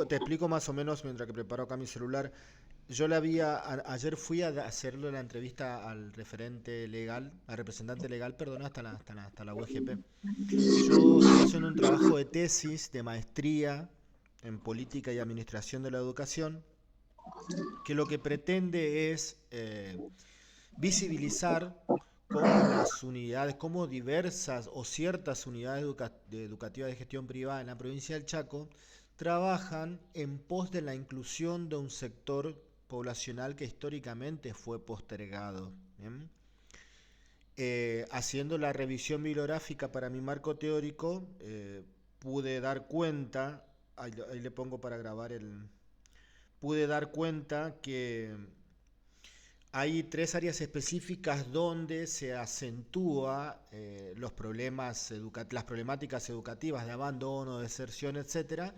te explico más o menos mientras que preparo acá mi celular. Ayer fui a hacerle la entrevista al referente legal, al representante legal, perdón, hasta la UGP. Yo estoy haciendo un trabajo de tesis, de maestría en política y administración de la educación, que lo que pretende es visibilizar cómo las unidades, cómo diversas o ciertas unidades educativas de gestión privada en la provincia del Chaco trabajan en pos de la inclusión de un sector poblacional que históricamente fue postergado. ¿Bien? Haciendo la revisión bibliográfica para mi marco teórico, pude dar cuenta, ahí le pongo para grabar pude dar cuenta que hay tres áreas específicas donde se acentúa las problemáticas educativas de abandono, deserción, etcétera,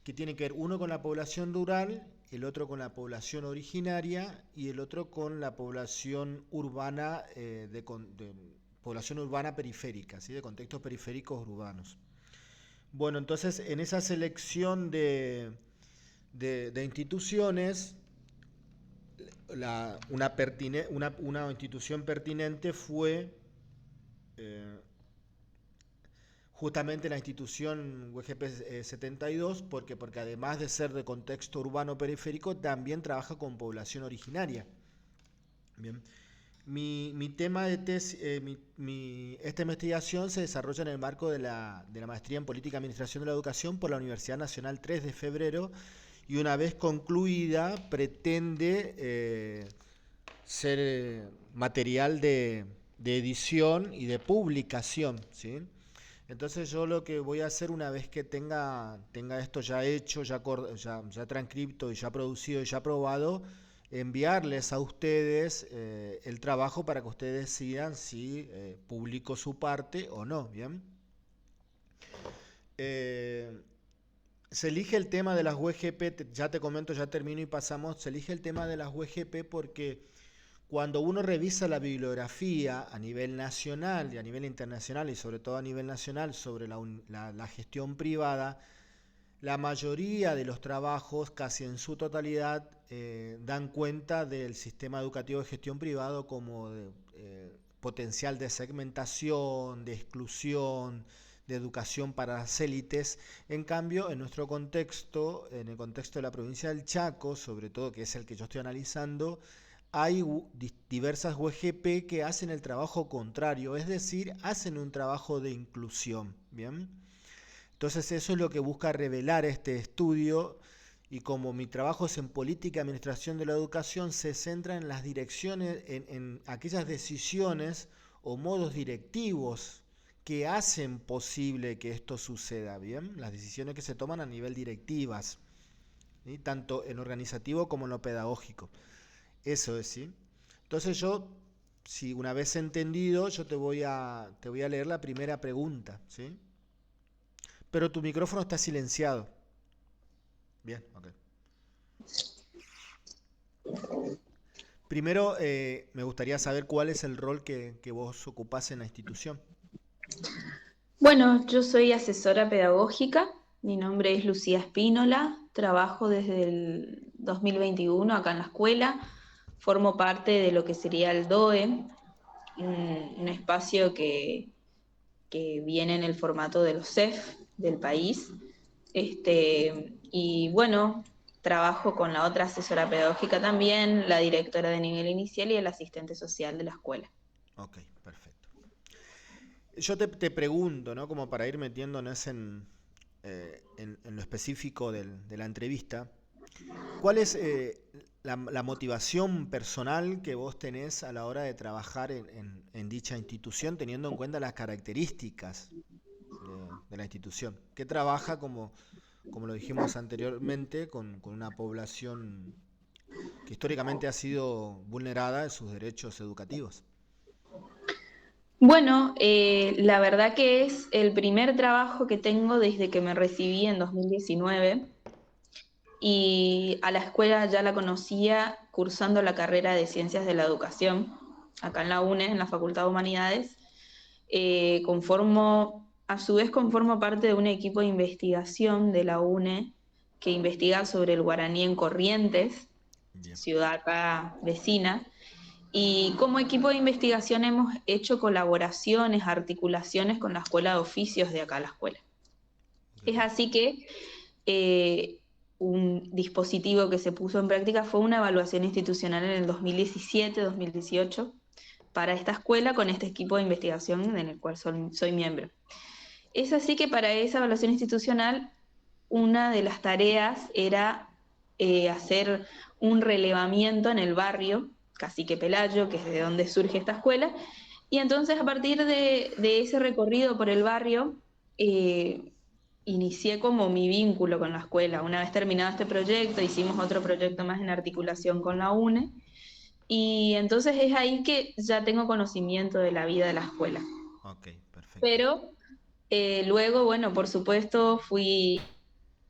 que tienen que ver uno con la población rural, el otro con la población originaria y el otro con la población urbana, población urbana periférica, ¿sí? De contextos periféricos urbanos. Bueno, entonces en esa selección de instituciones, una institución pertinente fue eh, justamente la institución UGP 72, porque además de ser de contexto urbano periférico, también trabaja con población originaria. Bien. Mi tema de tesis, esta investigación se desarrolla en el marco de la maestría en Política y Administración de la Educación por la Universidad Nacional 3 de Febrero, y una vez concluida pretende ser material de edición y de publicación, ¿sí? Entonces yo lo que voy a hacer una vez que tenga esto ya hecho, ya transcripto y ya producido y ya aprobado, enviarles a ustedes el trabajo para que ustedes decidan si publico su parte o no, ¿bien? Eh, Se elige el tema de las UGP, ya te comento, ya termino y pasamos, se elige el tema de las UGP porque cuando uno revisa la bibliografía a nivel nacional y a nivel internacional y sobre todo a nivel nacional sobre la gestión privada, la mayoría de los trabajos, casi en su totalidad, dan cuenta del sistema educativo de gestión privado como de, potencial de segmentación, de exclusión, de educación para las élites. En cambio, en nuestro contexto, en el contexto de la provincia del Chaco, sobre todo, que es el que yo estoy analizando, hay diversas UGP que hacen el trabajo contrario, es decir, hacen un trabajo de inclusión. ¿Bien? Entonces eso es lo que busca revelar este estudio, y como mi trabajo es en política y administración de la educación, se centra en las direcciones, en aquellas decisiones o modos directivos que hacen posible que esto suceda, ¿bien? Las decisiones que se toman a nivel directivas, ¿sí? Tanto en lo organizativo como en lo pedagógico. Eso es, ¿sí? Entonces yo, si una vez entendido, yo te voy a leer la primera pregunta, ¿sí? Pero tu micrófono está silenciado. Bien, ok. Primero, me gustaría saber cuál es el rol que vos ocupás en la institución. Bueno, yo soy asesora pedagógica, mi nombre es Lucía Espínola, trabajo desde el 2021 acá en la escuela, formo parte de lo que sería el DOE, un espacio que viene en el formato de los CEF del país. Y bueno, trabajo con la otra asesora pedagógica también, la directora de nivel inicial y el asistente social de la escuela. Ok, perfecto. Yo te pregunto, ¿no? Como para ir metiéndonos en lo específico de la entrevista, ¿cuál es la motivación personal que vos tenés a la hora de trabajar en dicha institución, teniendo en cuenta las características de la institución? Que trabaja, como lo dijimos anteriormente, con una población que históricamente ha sido vulnerada en sus derechos educativos. Bueno, la verdad que es el primer trabajo que tengo desde que me recibí en 2019 y a la escuela ya la conocía cursando la carrera de Ciencias de la Educación, acá en la UNE, en la Facultad de Humanidades. A su vez conformo parte de un equipo de investigación de la UNE que investiga sobre el guaraní en Corrientes, Bien. ciudad acá vecina, y como equipo de investigación hemos hecho colaboraciones, articulaciones con la Escuela de Oficios de acá, la escuela. Ok, Es así que un dispositivo que se puso en práctica fue una evaluación institucional en el 2017-2018 para esta escuela con este equipo de investigación en el cual soy miembro. Es así que para esa evaluación institucional, una de las tareas era hacer un relevamiento en el barrio Cacique Pelayo, que es de donde surge esta escuela, y entonces a partir de ese recorrido por el barrio, inicié como mi vínculo con la escuela. Una vez terminado este proyecto, hicimos otro proyecto más en articulación con la UNE, y entonces es ahí que ya tengo conocimiento de la vida de la escuela. ok, perfecto. Pero luego, bueno, por supuesto, fui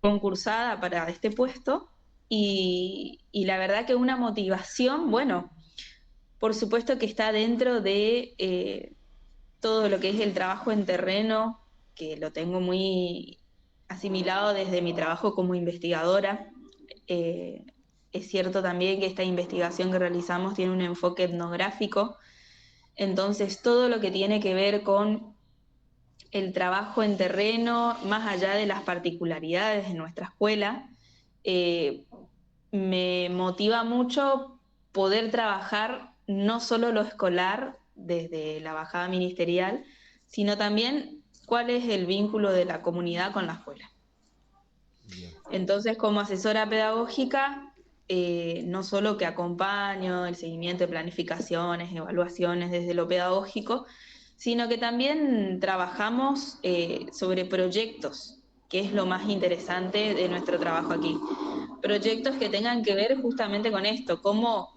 concursada para este puesto y la verdad que una motivación, bueno, por supuesto que está dentro de todo lo que es el trabajo en terreno, que lo tengo muy asimilado desde mi trabajo como investigadora. Eh, es cierto también que esta investigación que realizamos tiene un enfoque etnográfico, entonces todo lo que tiene que ver con el trabajo en terreno, más allá de las particularidades de nuestra escuela, eh, me motiva mucho poder trabajar no solo lo escolar desde la bajada ministerial, sino también cuál es el vínculo de la comunidad con la escuela. Bien. Entonces, como asesora pedagógica, no solo que acompaño el seguimiento de planificaciones, evaluaciones desde lo pedagógico, sino que también trabajamos sobre proyectos, que es lo más interesante de nuestro trabajo aquí. Proyectos que tengan que ver justamente con esto, cómo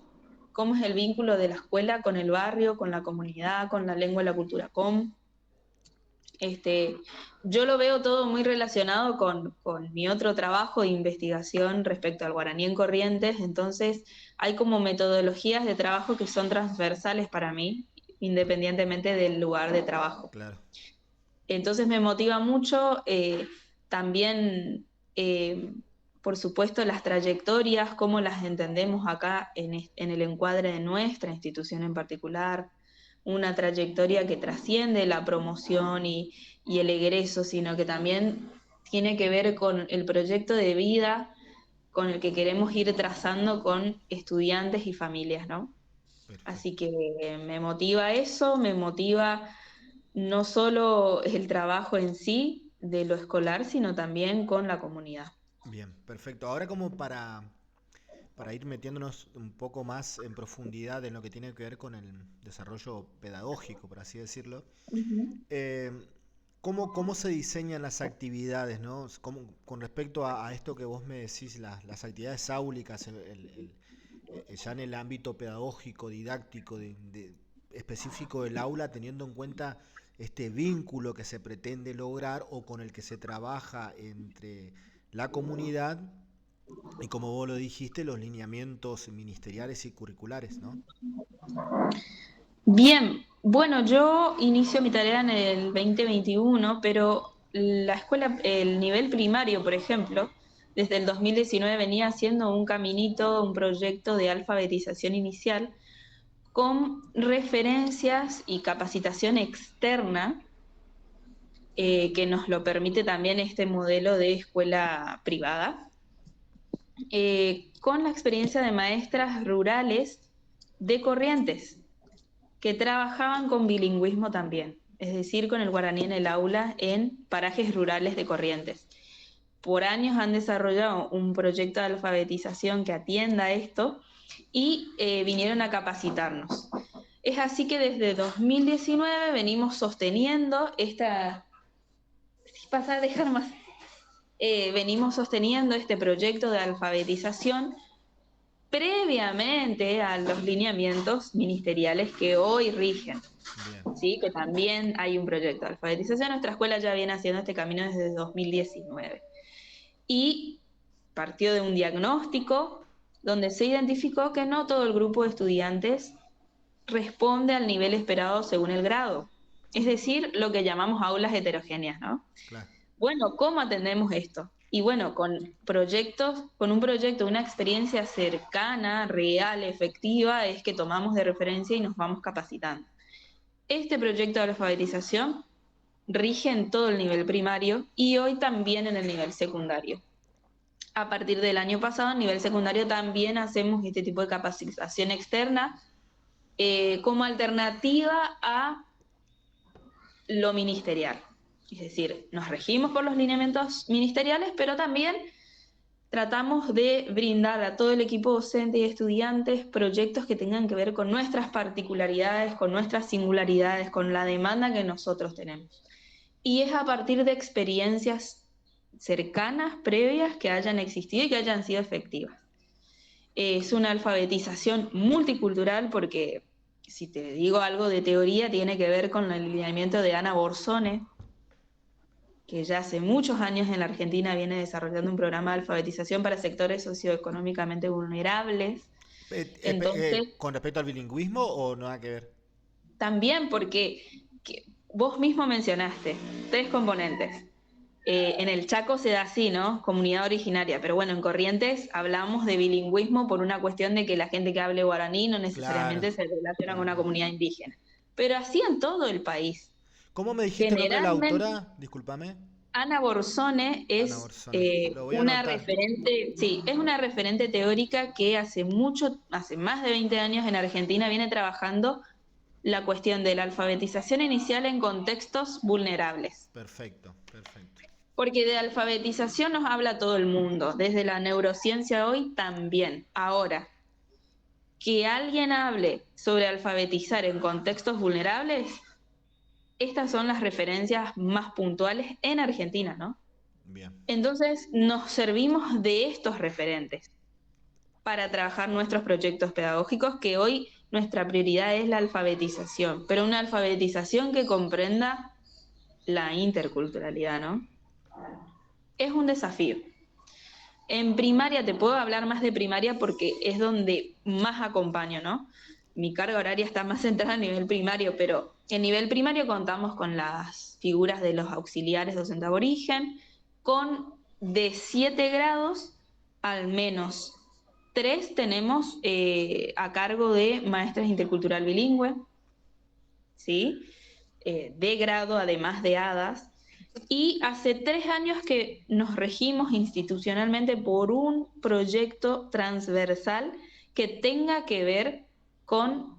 es el vínculo de la escuela con el barrio, con la comunidad, con la lengua y la cultura com. Este, yo lo veo todo muy relacionado con mi otro trabajo de investigación respecto al guaraní en Corrientes, entonces hay como metodologías de trabajo que son transversales para mí, independientemente del lugar de trabajo. Claro. Entonces me motiva mucho también, eh, por supuesto, las trayectorias, cómo las entendemos acá en el encuadre de nuestra institución en particular, una trayectoria que trasciende la promoción y el egreso, sino que también tiene que ver con el proyecto de vida con el que queremos ir trazando con estudiantes y familias, ¿no? Así Perfecto. que me motiva eso, me motiva no solo el trabajo en sí de lo escolar, sino también con la comunidad. Bien, perfecto. Ahora como para ir metiéndonos un poco más en profundidad en lo que tiene que ver con el desarrollo pedagógico, por así decirlo, Ujú. eh, ¿cómo se diseñan las actividades, ¿no? Con respecto a esto que vos me decís, las actividades áulicas, ya en el ámbito pedagógico, didáctico, específico del aula, teniendo en cuenta este vínculo que se pretende lograr o con el que se trabaja entre la comunidad y, como vos lo dijiste, los lineamientos ministeriales y curriculares, ¿no? Bien, bueno, yo inicio mi tarea en el 2021, pero la escuela, el nivel primario, por ejemplo, desde el 2019 venía haciendo un caminito, un proyecto de alfabetización inicial con referencias y capacitación externa que nos lo permite también este modelo de escuela privada, con la experiencia de maestras rurales de Corrientes, que trabajaban con bilingüismo también, es decir, con el guaraní en el aula en parajes rurales de Corrientes. Por años han desarrollado un proyecto de alfabetización que atienda esto y vinieron a capacitarnos. Es así que desde 2019 venimos sosteniendo esta... Si pasa a dejar más. Venimos sosteniendo este proyecto de alfabetización previamente a los lineamientos ministeriales que hoy rigen. Bien, ¿Sí? Que también hay un proyecto de alfabetización. Nuestra escuela ya viene haciendo este camino desde 2019. Y partió de un diagnóstico donde se identificó que no todo el grupo de estudiantes responde al nivel esperado según el grado. Es decir, lo que llamamos aulas heterogéneas, ¿no? claro. Bueno, ¿cómo atendemos esto? Y bueno, con proyectos, con un proyecto, una experiencia cercana, real, efectiva, es que tomamos de referencia y nos vamos capacitando. Este proyecto de alfabetización rige en todo el nivel primario y hoy también en el nivel secundario. A partir del año pasado, a nivel secundario, también hacemos este tipo de capacitación externa como alternativa a lo ministerial. Es decir, nos regimos por los lineamientos ministeriales, pero también tratamos de brindar a todo el equipo docente y estudiantes proyectos que tengan que ver con nuestras particularidades, con nuestras singularidades, con la demanda que nosotros tenemos. Y es a partir de experiencias cercanas, previas, que hayan existido y que hayan sido efectivas. Es una alfabetización multicultural porque, si te digo algo de teoría, tiene que ver con el lineamiento de Ana Borsone, que ya hace muchos años en la Argentina viene desarrollando un programa de alfabetización para sectores socioeconómicamente vulnerables. Entonces, ¿Con respecto al bilingüismo o nada que ver? también porque vos mismo mencionaste 3 componentes. En el Chaco se da así, ¿no? Comunidad originaria, pero bueno, en Corrientes hablamos de bilingüismo por una cuestión de que la gente que hable guaraní no Claro, necesariamente se relaciona con claro, una claro. comunidad indígena. Pero así en todo el país. ¿Cómo me dijiste el nombre de la Generalmente, autora? Discúlpame. Ana Borsone Ana es Orsone. Lo voy a una anotar. referente, sí, es una referente teórica que hace más de 20 años en Argentina viene trabajando la cuestión de la alfabetización inicial en contextos vulnerables. Perfecto, perfecto. Porque de alfabetización nos habla todo el mundo, desde la neurociencia hoy también. Ahora, que alguien hable sobre alfabetizar en contextos vulnerables, estas son las referencias más puntuales en Argentina, ¿no? Bien. Entonces nos servimos de estos referentes para trabajar nuestros proyectos pedagógicos, que hoy nuestra prioridad es la alfabetización, pero una alfabetización que comprenda la interculturalidad, ¿no? Es un desafío. En primaria te puedo hablar más de primaria porque es donde más acompaño, ¿no? Mi carga horaria está más centrada a nivel primario, pero en nivel primario contamos con las figuras de los auxiliares docente aborigen, con de 7 grados, al menos 3 tenemos a cargo de maestras intercultural bilingüe, ¿sí? De grado, además de hadas, y hace 3 años que nos regimos institucionalmente por un proyecto transversal que tenga que ver con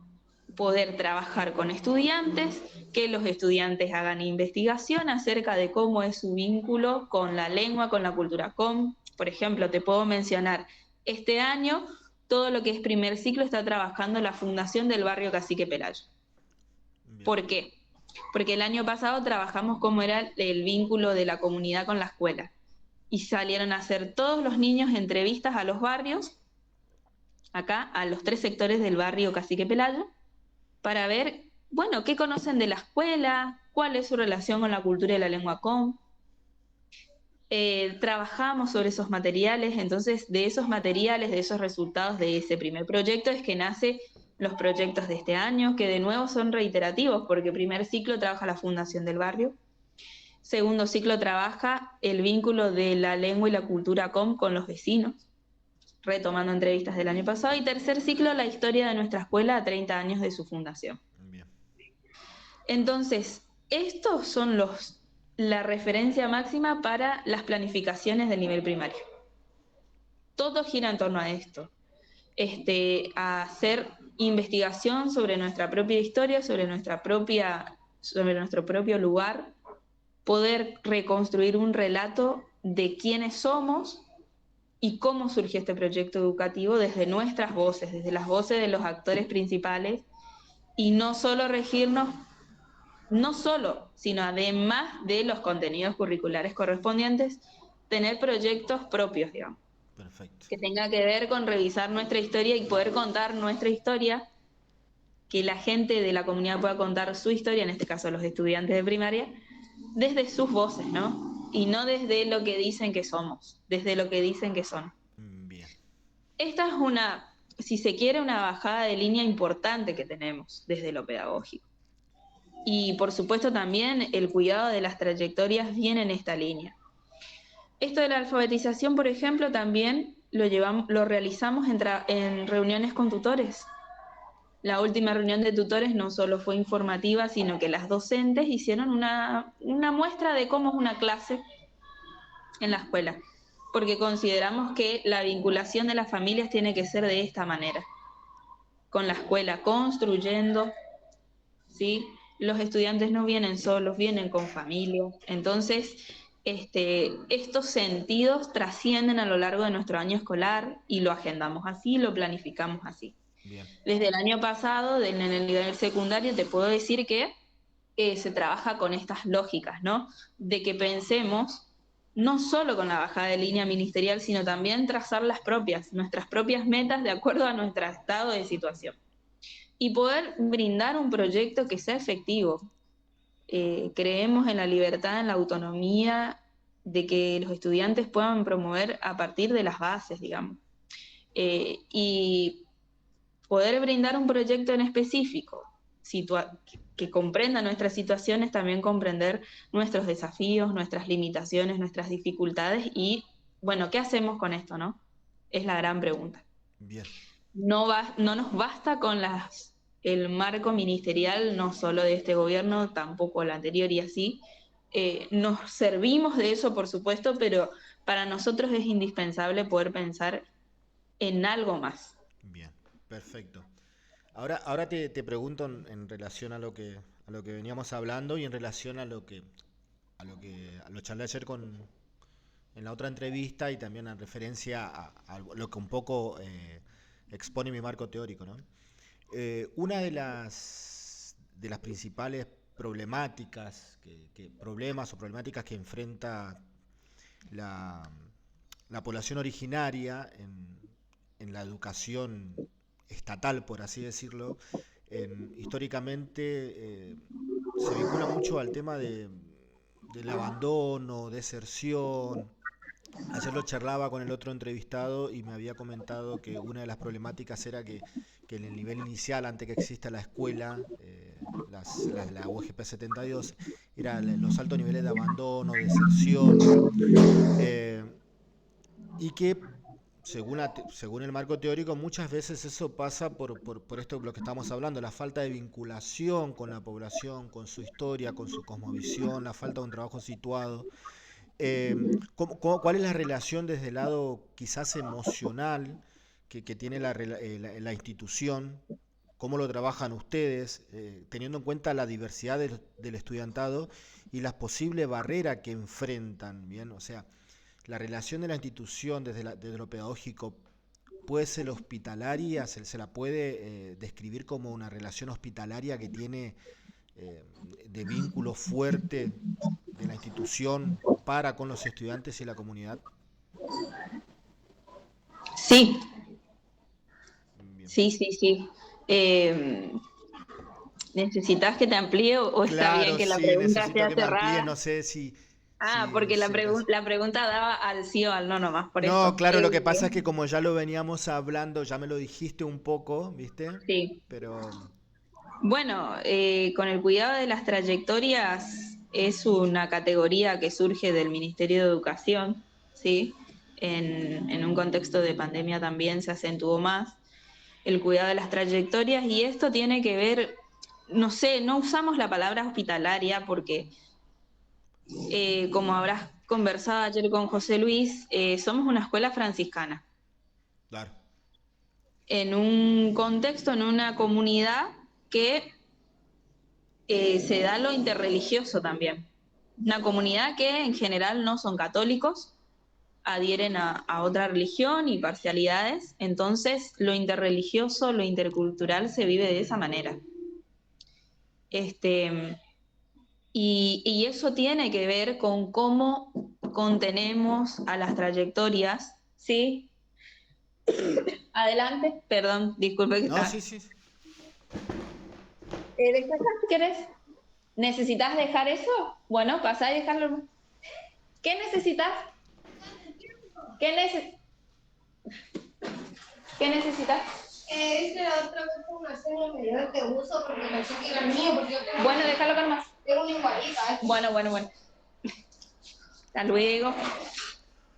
poder trabajar con estudiantes, que los estudiantes hagan investigación acerca de cómo es su vínculo con la lengua, con la cultura. Por ejemplo, te puedo mencionar, este año todo lo que es primer ciclo está trabajando la Fundación del Barrio Cacique Pelayo. Bien. ¿Por qué? Porque el año pasado trabajamos cómo era el vínculo de la comunidad con la escuela y salieron a hacer todos los niños entrevistas a los barrios, acá a los 3 sectores del barrio Cacique Pelayo, para ver, bueno, qué conocen de la escuela, cuál es su relación con la cultura y la lengua com. Trabajamos sobre esos materiales, entonces de esos materiales, de esos resultados de ese primer proyecto es que nace los proyectos de este año, que de nuevo son reiterativos, porque primer ciclo trabaja la Fundación del Barrio, segundo ciclo trabaja el vínculo de la lengua y la cultura con los vecinos, retomando entrevistas del año pasado, y tercer ciclo la historia de nuestra escuela a 30 años de su fundación. Bien. Entonces, estos son la referencia máxima para las planificaciones del nivel primario. Todo gira en torno a esto. A hacer investigación sobre nuestra propia historia, sobre nuestro propio lugar, poder reconstruir un relato de quiénes somos y cómo surgió este proyecto educativo desde nuestras voces, desde las voces de los actores principales, y no solo regirnos, no solo, sino además de los contenidos curriculares correspondientes, tener proyectos propios, digamos, Perfecto. que tenga que ver con revisar nuestra historia y poder contar nuestra historia, que la gente de la comunidad pueda contar su historia, en este caso los estudiantes de primaria, desde sus voces, ¿no? Y no desde lo que dicen que somos, desde lo que dicen que son. Bien. Esta es si se quiere, una bajada de línea importante que tenemos desde lo pedagógico. Y por supuesto también el cuidado de las trayectorias viene en esta línea. Esto de la alfabetización, por ejemplo, también lo realizamos en reuniones con tutores. La última reunión de tutores no solo fue informativa, sino que las docentes hicieron una muestra de cómo es una clase en la escuela, porque consideramos que la vinculación de las familias tiene que ser de esta manera, con la escuela, construyendo, ¿sí? Los estudiantes no vienen solos, vienen con familia. Entonces, estos sentidos trascienden a lo largo de nuestro año escolar y lo agendamos así, lo planificamos así. Bien, Desde el año pasado, en el nivel secundario, te puedo decir que se trabaja con estas lógicas, ¿no? De que pensemos no solo con la bajada de línea ministerial, sino también trazar nuestras propias metas de acuerdo a nuestro estado de situación. Y poder brindar un proyecto que sea efectivo. Creemos en la libertad, en la autonomía, de que los estudiantes puedan promover a partir de las bases, digamos. Y poder brindar un proyecto en específico, que comprenda nuestras situaciones, también comprender nuestros desafíos, nuestras limitaciones, nuestras dificultades y, bueno, ¿qué hacemos con esto, no? Es la gran pregunta. bien. No nos basta con el marco ministerial, no solo de este gobierno, tampoco el anterior y así. Nos servimos de eso, por supuesto, pero para nosotros es indispensable poder pensar en algo más. Bien, perfecto. Ahora te pregunto en relación a lo que veníamos hablando y en relación a lo charlé ayer en la otra entrevista y también en referencia a lo que un poco expone mi marco teórico, ¿no? Una de las principales problemáticas, problemas o problemáticas que enfrenta la, la población originaria en la educación estatal, por así decirlo, históricamente se vincula mucho al tema del abandono, deserción. Ayer lo charlaba con el otro entrevistado y me había comentado que una de las problemáticas era que en el nivel inicial, antes que exista la escuela, la UGP 72, eran los altos niveles de abandono, deserción, eh, y que según el marco teórico muchas veces eso pasa por esto de lo que estamos hablando, la falta de vinculación con la población, con su historia, con su cosmovisión, la falta de un trabajo situado. ¿Cuál es la relación desde el lado quizás emocional que tiene la institución? ¿Cómo lo trabajan ustedes, teniendo en cuenta la diversidad del estudiantado y las posibles barreras que enfrentan? Bien, o sea, la relación de la institución desde lo pedagógico puede ser hospitalaria, se la puede describir como una relación hospitalaria que tiene eh, de vínculo fuerte de la institución para con los estudiantes y la comunidad. Sí, Bien. sí, sí, sí. Eh, ¿Necesitas que te amplíe o está bien Claro, que la sí, pregunta necesito sea que me amplíes, cerrada? no sé si, Ah, si, porque si habrás... la pregunta daba al sí o al no nomás, por No, eso. claro, lo que pasa es que como ya lo veníamos hablando, ya me lo dijiste un poco, ¿viste? Sí. Pero, Bueno, con el cuidado de las trayectorias es una categoría que surge del Ministerio de Educación, ¿sí? En un contexto de pandemia también se acentuó más el cuidado de las trayectorias y esto tiene que ver, no sé, no usamos la palabra hospitalaria porque, como habrás conversado ayer con José Luis, somos una escuela franciscana, claro, en un contexto, en una comunidad que se da lo interreligioso también. Una comunidad que en general no son católicos, adhieren a otra religión y parcialidades, entonces lo interreligioso, lo intercultural se vive de esa manera. Este, y eso tiene que ver con cómo contenemos a las trayectorias, ¿sí? Adelante, perdón, disculpe que no, está. sí, sí, ¿Dejas si querés? ¿Necesitas dejar eso? Bueno, pasa y dejarlo. ¿Qué necesitas? ¿Qué, nece ¿Qué necesitas? Este la otra vez fue una serie me dio este uso porque pensé que era mío, porque yo tengo. Bueno, déjalo con más. Tengo una igualita. Bueno, bueno, bueno. Hasta luego.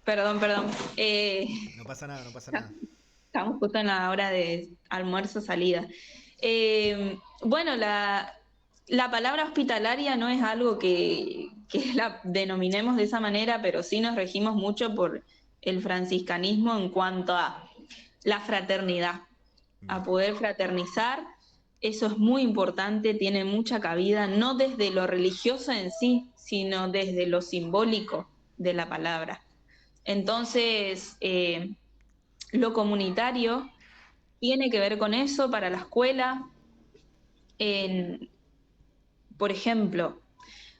Perdón, perdón. No pasa nada, no pasa nada. Estamos justo en la hora de almuerzo salida. Bueno, la palabra hospitalaria no es algo que la denominemos de esa manera, pero sí nos regimos mucho por el franciscanismo en cuanto a la fraternidad, a Bien, poder fraternizar. Eso es muy importante, tiene mucha cabida, no desde lo religioso en sí, sino desde lo simbólico de la palabra. Entonces, lo comunitario tiene que ver con eso para la escuela. En, por ejemplo,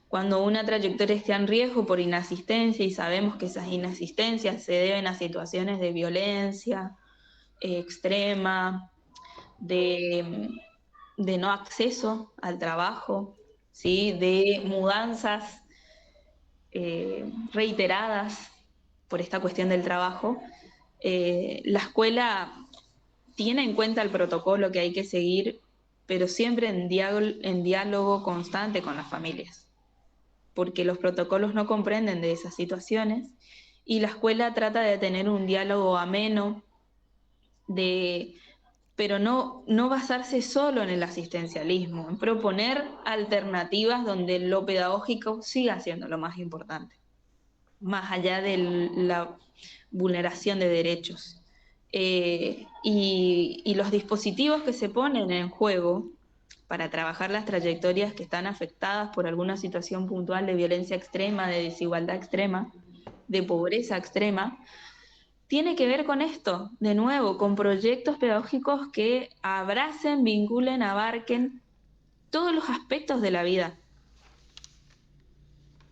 cuando una trayectoria está en riesgo por inasistencia y sabemos que esas inasistencias se deben a situaciones de violencia extrema, de, de no acceso al trabajo, ¿sí? De mudanzas reiteradas por esta cuestión del trabajo, la escuela tiene en cuenta el protocolo que hay que seguir, pero siempre en diálogo constante con las familias, porque los protocolos no comprenden de esas situaciones y la escuela trata de tener un diálogo ameno, de, pero no basarse solo en el asistencialismo, en proponer alternativas donde lo pedagógico siga siendo lo más importante, más allá de la vulneración de derechos. Y los dispositivos que se ponen en juego para trabajar las trayectorias que están afectadas por alguna situación puntual de violencia extrema, de desigualdad extrema, de pobreza extrema, tiene que ver con esto, de nuevo, con proyectos pedagógicos que abracen, vinculen, abarquen todos los aspectos de la vida.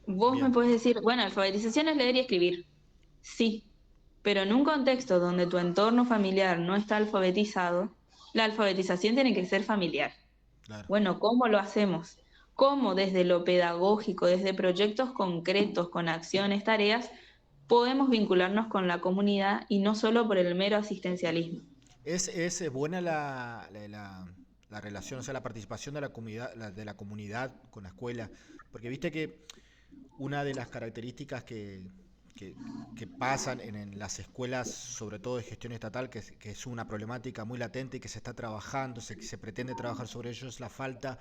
Vos me bien. podés decir, bueno, alfabetización es leer y escribir. Sí, pero en un contexto donde tu entorno familiar no está alfabetizado, la alfabetización tiene que ser familiar. Claro. Bueno, ¿cómo lo hacemos? ¿Cómo desde lo pedagógico, desde proyectos concretos, con acciones, tareas, podemos vincularnos con la comunidad y no solo por el mero asistencialismo? Es buena la relación, o sea, la participación de la comunidad, de la comunidad con la escuela, porque viste que una de las características que, que pasan en las escuelas, sobre todo de gestión estatal, que es una problemática muy latente y que se está trabajando, se pretende trabajar sobre ello, es la falta,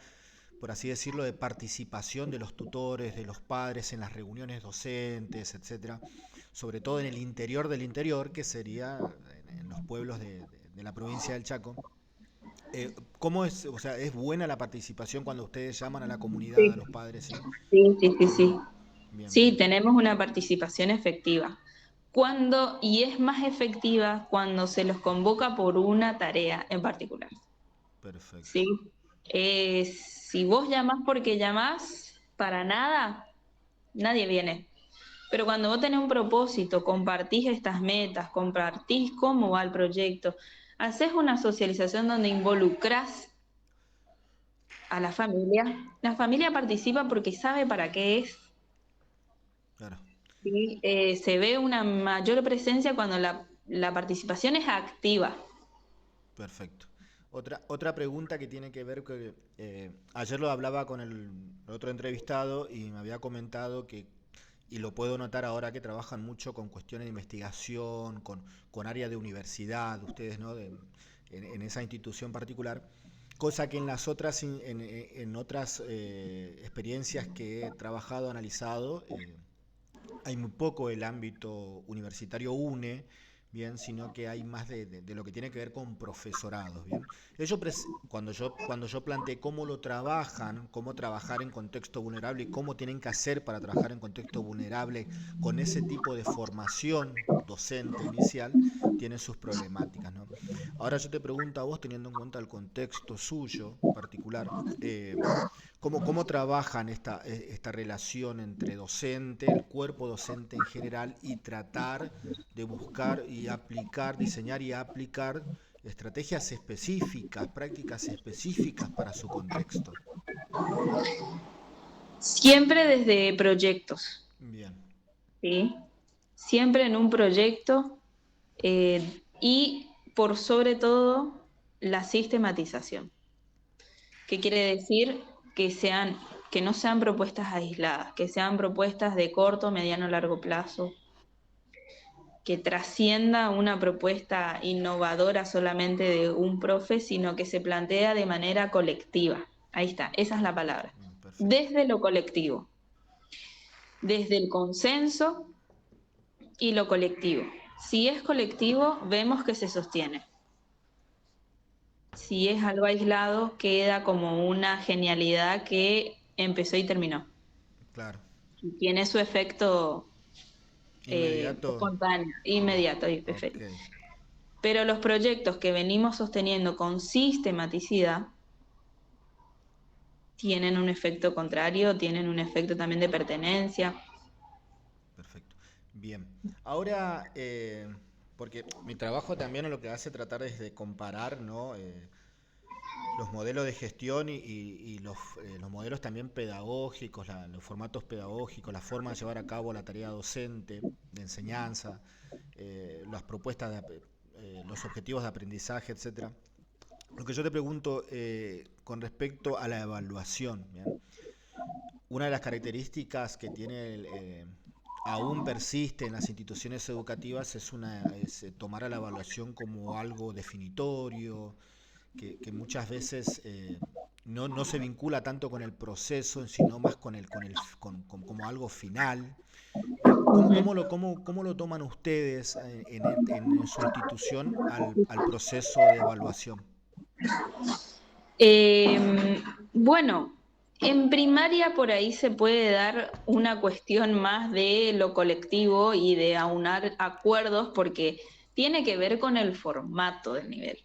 por así decirlo, de participación de los tutores, de los padres en las reuniones docentes, etcétera, sobre todo en el interior del interior, que sería en los pueblos de la provincia del Chaco. ¿Cómo es, o sea, es buena la participación cuando ustedes llaman a la comunidad, a Sí, los padres, sí? sí, sí, sí, sí. Bien, Sí, bien, tenemos una participación efectiva. Cuando, y es más efectiva cuando se los convoca por una tarea en particular. perfecto. ¿Sí? Si vos llamás porque llamás, para nada, nadie viene. Pero cuando vos tenés un propósito, compartís estas metas, compartís cómo va el proyecto, haces una socialización donde involucrás a la familia participa porque sabe para qué es. Claro, ¿Sí? Se ve una mayor presencia cuando la participación es activa. perfecto. Otra pregunta que tiene que ver que ayer lo hablaba con el otro entrevistado y me había comentado que, y lo puedo notar ahora que trabajan mucho con cuestiones de investigación, con área de universidad, ustedes, ¿no? En esa institución particular, cosa que en las otras, en otras experiencias que he trabajado, analizado, hay muy poco el ámbito universitario une, bien, sino que hay más de lo que tiene que ver con profesorados, bien. Cuando yo planteé cómo lo trabajan, cómo trabajar en contexto vulnerable y cómo tienen que hacer para trabajar en contexto vulnerable con ese tipo de formación docente inicial, tiene sus problemáticas, ¿no? Ahora yo te pregunto a vos, teniendo en cuenta el contexto suyo particular, cómo trabajan esta relación entre docente, el cuerpo docente en general, y tratar de buscar y aplicar, diseñar y aplicar estrategias específicas, prácticas específicas para su contexto. Siempre desde proyectos, Bien, ¿sí? Siempre en un proyecto y por sobre todo la sistematización. ¿Qué quiere decir? Que no sean propuestas aisladas, que sean propuestas de corto, mediano, largo plazo, que trascienda una propuesta innovadora solamente de un profe, sino que se plantea de manera colectiva. Ahí está, esa es la palabra. Perfecto. Desde lo colectivo, desde el consenso y lo colectivo. Si es colectivo, vemos que se sostiene. Si es algo aislado, queda como una genialidad que empezó y terminó. Claro. Y tiene su efecto Inmediato. espontáneo, inmediato y Ok. perfecto. Pero los proyectos que venimos sosteniendo con sistematicidad tienen un efecto contrario, tienen un efecto también de pertenencia. Perfecto. Bien. Ahora, porque mi trabajo también lo que hace tratar es de comparar, ¿no? Los modelos de gestión y los modelos también pedagógicos, los formatos pedagógicos, la forma de llevar a cabo la tarea docente, de enseñanza, las propuestas, los objetivos de aprendizaje, etcétera. Lo que yo te pregunto con respecto a la evaluación, ¿bien? Una de las características que tiene aún persiste en las instituciones educativas es tomar a la evaluación como algo definitorio, que muchas veces no se vincula tanto con el proceso, sino más como algo final. ¿Cómo lo toman ustedes en su institución al proceso de evaluación? Bueno, en primaria por ahí se puede dar una cuestión más de lo colectivo y de aunar acuerdos porque tiene que ver con el formato del nivel.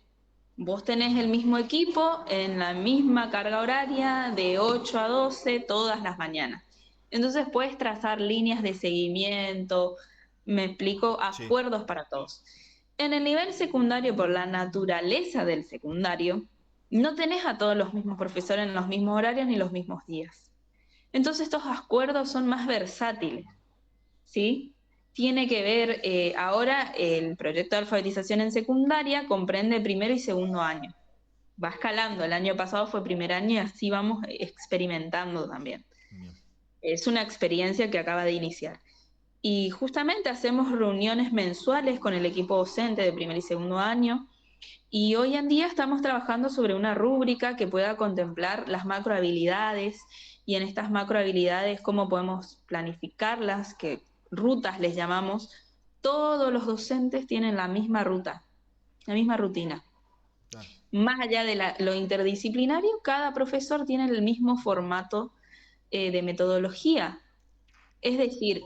Vos tenés el mismo equipo en la misma carga horaria de 8 a 12 todas las mañanas. Entonces puedes trazar líneas de seguimiento, me explico, Sí, acuerdos para todos. En el nivel secundario, por la naturaleza del secundario, no tenés a todos los mismos profesores en los mismos horarios ni los mismos días. Entonces estos acuerdos son más versátiles, ¿sí? Tiene que ver, ahora el proyecto de alfabetización en secundaria comprende primero y segundo año. Va escalando, el año pasado fue primer año y así vamos experimentando también. bien. Es una experiencia que acaba de iniciar. Y justamente hacemos reuniones mensuales con el equipo docente de primer y segundo año. Y hoy en día estamos trabajando sobre una rúbrica que pueda contemplar las macrohabilidades y en estas macrohabilidades cómo podemos planificarlas, qué rutas les llamamos. Todos los docentes tienen la misma ruta, la misma rutina. Claro. Más allá de lo interdisciplinario, cada profesor tiene el mismo formato de metodología. Es decir,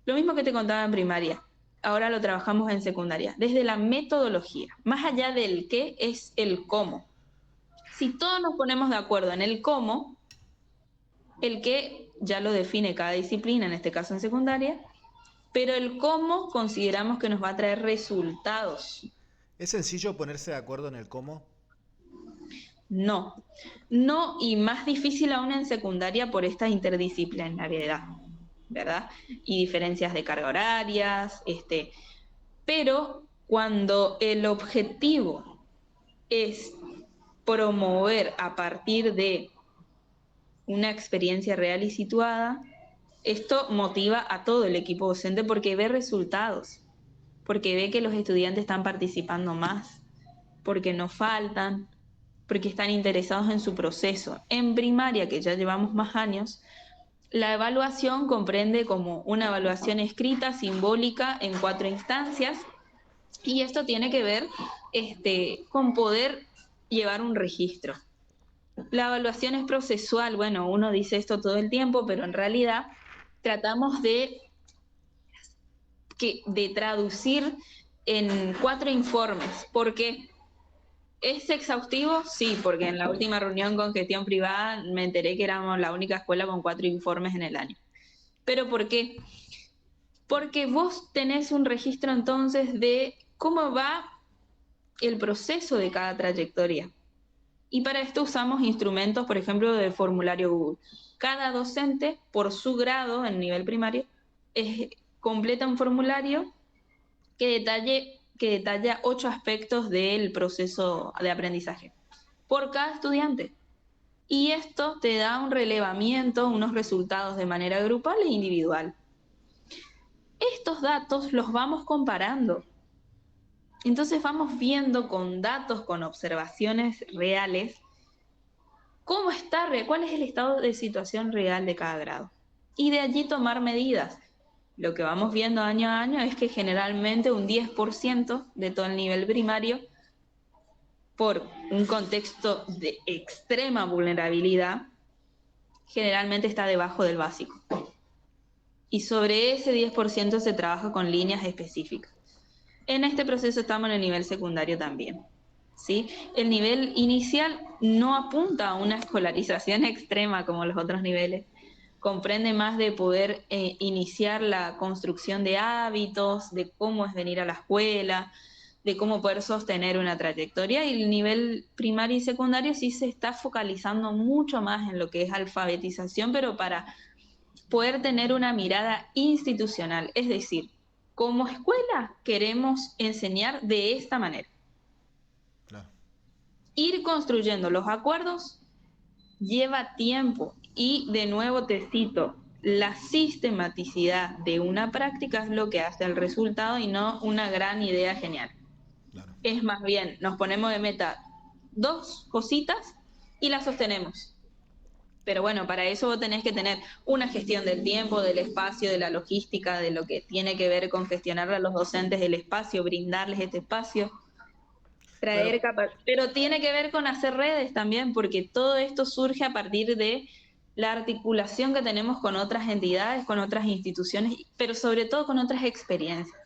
lo mismo que te contaba en primaria, ahora lo trabajamos en secundaria, desde la metodología. Más allá del qué es el cómo. Si todos nos ponemos de acuerdo en el cómo, el qué ya lo define cada disciplina, en este caso en secundaria, pero el cómo consideramos que nos va a traer resultados. ¿Es sencillo ponerse de acuerdo en el cómo? No, no, y más difícil aún en secundaria por esta interdisciplinariedad, ¿verdad? Y diferencias de carga horarias, pero cuando el objetivo es promover a partir de una experiencia real y situada, esto motiva a todo el equipo docente porque ve resultados, porque ve que los estudiantes están participando más, porque no faltan, porque están interesados en su proceso. En primaria, que ya llevamos más años, la evaluación comprende como una evaluación escrita, simbólica, en 4 instancias, y esto tiene que ver con poder llevar un registro. La evaluación es procesual, bueno, uno dice esto todo el tiempo, pero en realidad tratamos de traducir en 4 informes. ¿Por qué? ¿Es exhaustivo? Sí, porque en la última reunión con gestión privada me enteré que éramos la única escuela con 4 informes en el año. ¿Pero por qué? Porque vos tenés un registro entonces de cómo va el proceso de cada trayectoria. Y para esto usamos instrumentos, por ejemplo, del formulario Google. Cada docente, por su grado en nivel primario, completa un formulario que detalla 8 aspectos del proceso de aprendizaje por cada estudiante. Y esto te da un relevamiento, unos resultados de manera grupal e individual. estos datos los vamos comparando. Entonces vamos viendo con datos, con observaciones reales, cuál es el estado de situación real de cada grado. Y de allí tomar medidas. Lo que vamos viendo año a año es que generalmente un 10% de todo el nivel primario, por un contexto de extrema vulnerabilidad, generalmente está debajo del básico. Y sobre ese 10% se trabaja con líneas específicas. En este proceso estamos en el nivel secundario también. ¿Sí? El nivel inicial no apunta a una escolarización extrema como los otros niveles, comprende más de poder iniciar la construcción de hábitos, de cómo es venir a la escuela, de cómo poder sostener una trayectoria, y el nivel primario y secundario sí se está focalizando mucho más en lo que es alfabetización, pero para poder tener una mirada institucional, es decir, como escuela queremos enseñar de esta manera. Claro. Ir construyendo los acuerdos lleva tiempo y de nuevo te cito, la sistematicidad de una práctica es lo que hace el resultado y no una gran idea genial. Claro. Es más bien, nos ponemos de meta 2 cositas y las sostenemos. Pero bueno, para eso vos tenés que tener una gestión del tiempo, del espacio, de la logística, de lo que tiene que ver con gestionar a los docentes el espacio, brindarles este espacio, Bueno, pero tiene que ver con hacer redes también, porque todo esto surge a partir de la articulación que tenemos con otras entidades, con otras instituciones, pero sobre todo con otras experiencias.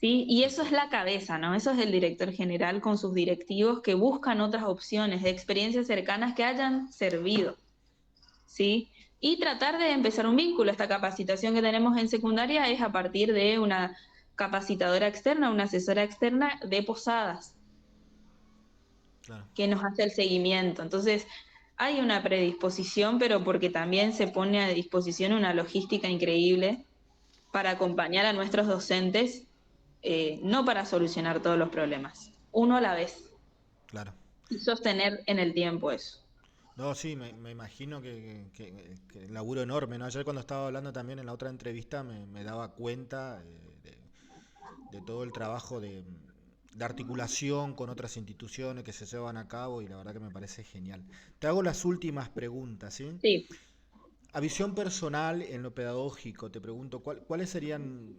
¿Sí? Y eso es perfecto. la cabeza, ¿no? Eso es el director general con sus directivos que buscan otras opciones de experiencias cercanas que hayan servido, ¿sí? Y tratar de empezar un vínculo. Esta capacitación que tenemos en secundaria es a partir de una capacitadora externa, una asesora externa de Posadas, Claro. que nos hace el seguimiento. Entonces, hay una predisposición, pero porque también se pone a disposición una logística increíble para acompañar a nuestros docentes, no para solucionar todos los problemas, uno a la vez, Claro. y sostener en el tiempo eso. No, sí, me imagino que el laburo enorme, ¿no? Ayer cuando estaba hablando también en la otra entrevista me daba cuenta de todo el trabajo de articulación con otras instituciones que se llevan a cabo y la verdad que me parece genial. Te hago las últimas preguntas, ¿sí? Sí. A visión personal en lo pedagógico, te pregunto, ¿cuáles serían,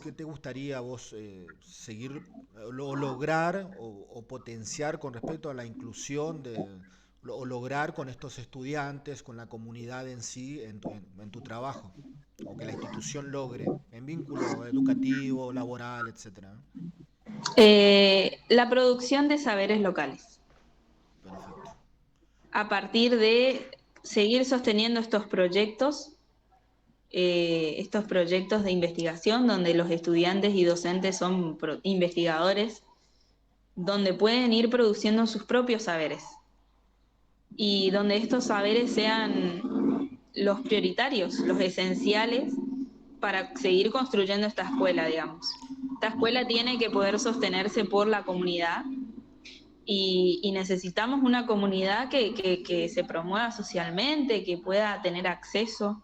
qué te gustaría a vos seguir o lograr o potenciar con respecto a la inclusión o lograr con estos estudiantes, con la comunidad en sí, en tu trabajo? O que la institución logre en vínculo educativo, laboral, etcétera. La producción de saberes locales, Perfecto. a partir de seguir sosteniendo estos proyectos de investigación donde los estudiantes y docentes son investigadores, donde pueden ir produciendo sus propios saberes y donde estos saberes sean los prioritarios, los esenciales para seguir construyendo esta escuela, digamos. Esta Bien, escuela tiene que poder sostenerse por la comunidad y necesitamos una comunidad que se promueva socialmente, que pueda tener acceso,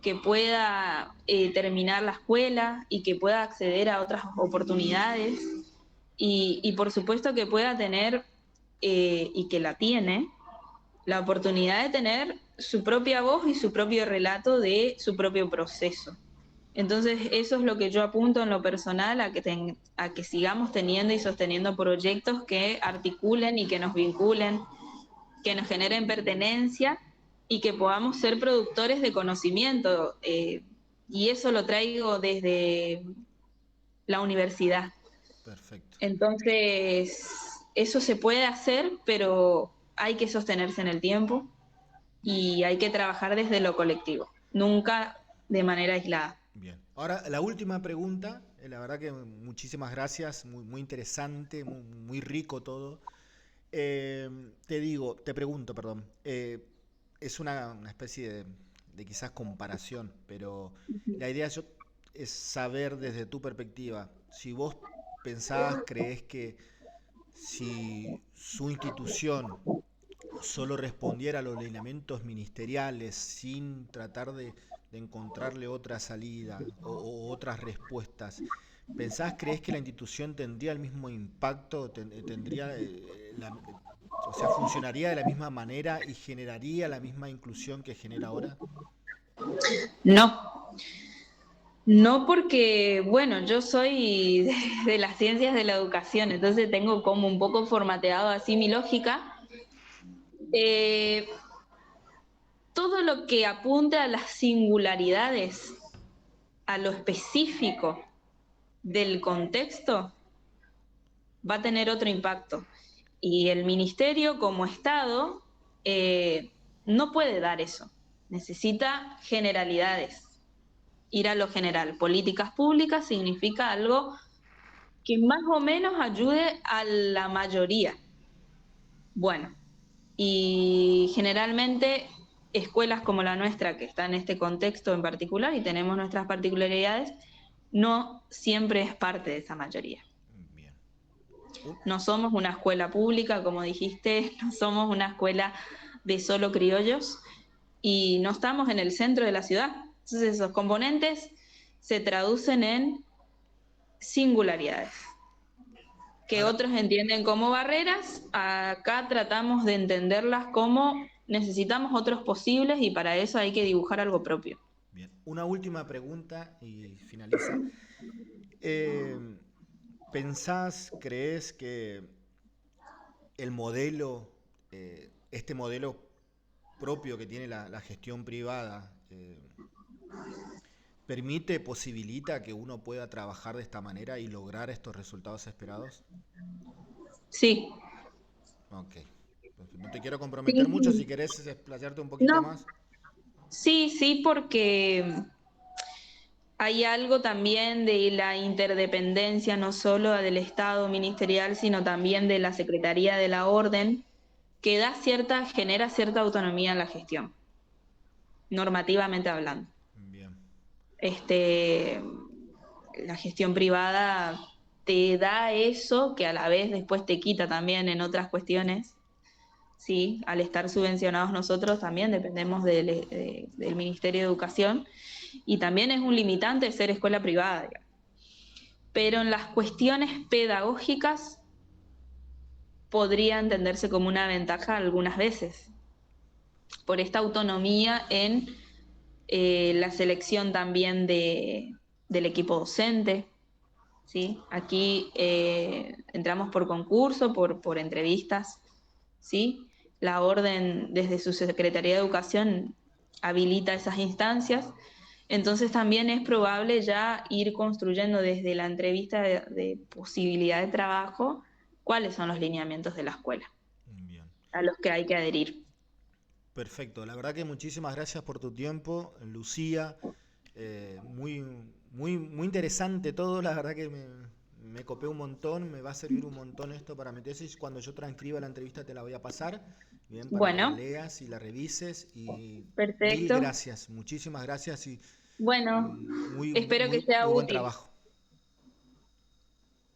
que pueda terminar la escuela y que pueda acceder a otras oportunidades y por supuesto que pueda tener, y que la tiene, la oportunidad de tener su propia voz y su propio relato de su propio proceso. Entonces, eso es lo que yo apunto en lo personal, a que sigamos teniendo y sosteniendo proyectos que articulen y que nos vinculen, que nos generen pertenencia y que podamos ser productores de conocimiento. Y eso lo traigo desde la universidad. perfecto. Entonces, eso se puede hacer, pero hay que sostenerse en el tiempo y hay que trabajar desde lo colectivo, nunca de manera aislada. Bien. Ahora, la última pregunta, la verdad que muchísimas gracias, muy interesante, muy rico todo. Te pregunto, perdón, es una especie de quizás comparación, pero la idea es saber desde tu perspectiva, si vos pensás, crees que si su institución solo respondiera a los lineamientos ministeriales sin tratar de de encontrarle otra salida o otras respuestas, crees que la institución tendría el mismo impacto, tendría, o sea, funcionaría de la misma manera y generaría la misma inclusión que genera ahora? No, no porque, bueno, yo soy de las ciencias de la educación, entonces tengo como un poco formateado así mi lógica. Eh, Todo lo que apunte a las singularidades, a lo específico del contexto, va a tener otro impacto. Y el ministerio como Estado no puede dar eso. Necesita generalidades, ir a lo general. Políticas públicas significa algo que más o menos ayude a la mayoría. Bueno, y generalmente escuelas como la nuestra, que está en este contexto en particular y tenemos nuestras particularidades, no siempre es parte de esa mayoría. Bien. Un- No somos una escuela pública, como dijiste, no somos una escuela de solo criollos y no estamos en el centro de la ciudad. Entonces esos componentes se traducen en singularidades que Ahora, otros entienden como barreras, acá tratamos de entenderlas como necesitamos otros posibles y para eso hay que dibujar algo propio. bien. Una última pregunta y finaliza. Eh, crees que el modelo, este modelo propio que tiene la gestión privada, posibilita que uno pueda trabajar de esta manera y lograr estos resultados esperados? Sí, Ok. Entonces, no te quiero comprometer sí, mucho, si sí. querés explayarte un poquito No, más. sí, sí, porque hay algo también de la interdependencia, no solo del Estado ministerial, sino también de la Secretaría de la Orden, que genera cierta autonomía en la gestión, normativamente hablando. Bien, Este, la gestión privada te da eso que a la vez después te quita también en otras cuestiones, ¿sí? Al estar subvencionados nosotros también dependemos del Ministerio de Educación y también es un limitante ser escuela privada, digamos. Pero en las cuestiones pedagógicas podría entenderse como una ventaja algunas veces, por esta autonomía en la selección también del equipo docente, ¿sí? Aquí entramos por concurso, por entrevistas, ¿sí? La orden desde su Secretaría de Educación habilita esas instancias, entonces también es probable ya ir construyendo desde la entrevista de posibilidad de trabajo cuáles son los lineamientos de la escuela bien. a los que hay que adherir. Perfecto. La verdad que muchísimas gracias por tu tiempo, Lucía. Muy, muy interesante todo. La verdad que me copé un montón. Me va a servir un montón esto para mi tesis. Cuando yo transcriba la entrevista te la voy a pasar, bien, para que la Bueno, leas y la revises. Y mil perfecto. gracias, muchísimas gracias y Bueno, espero que sea muy buen útil. trabajo.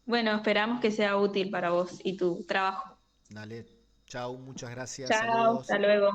Bueno, esperamos que sea útil para vos y tu trabajo. Dale, chao, muchas gracias, Chao, saludos. hasta luego.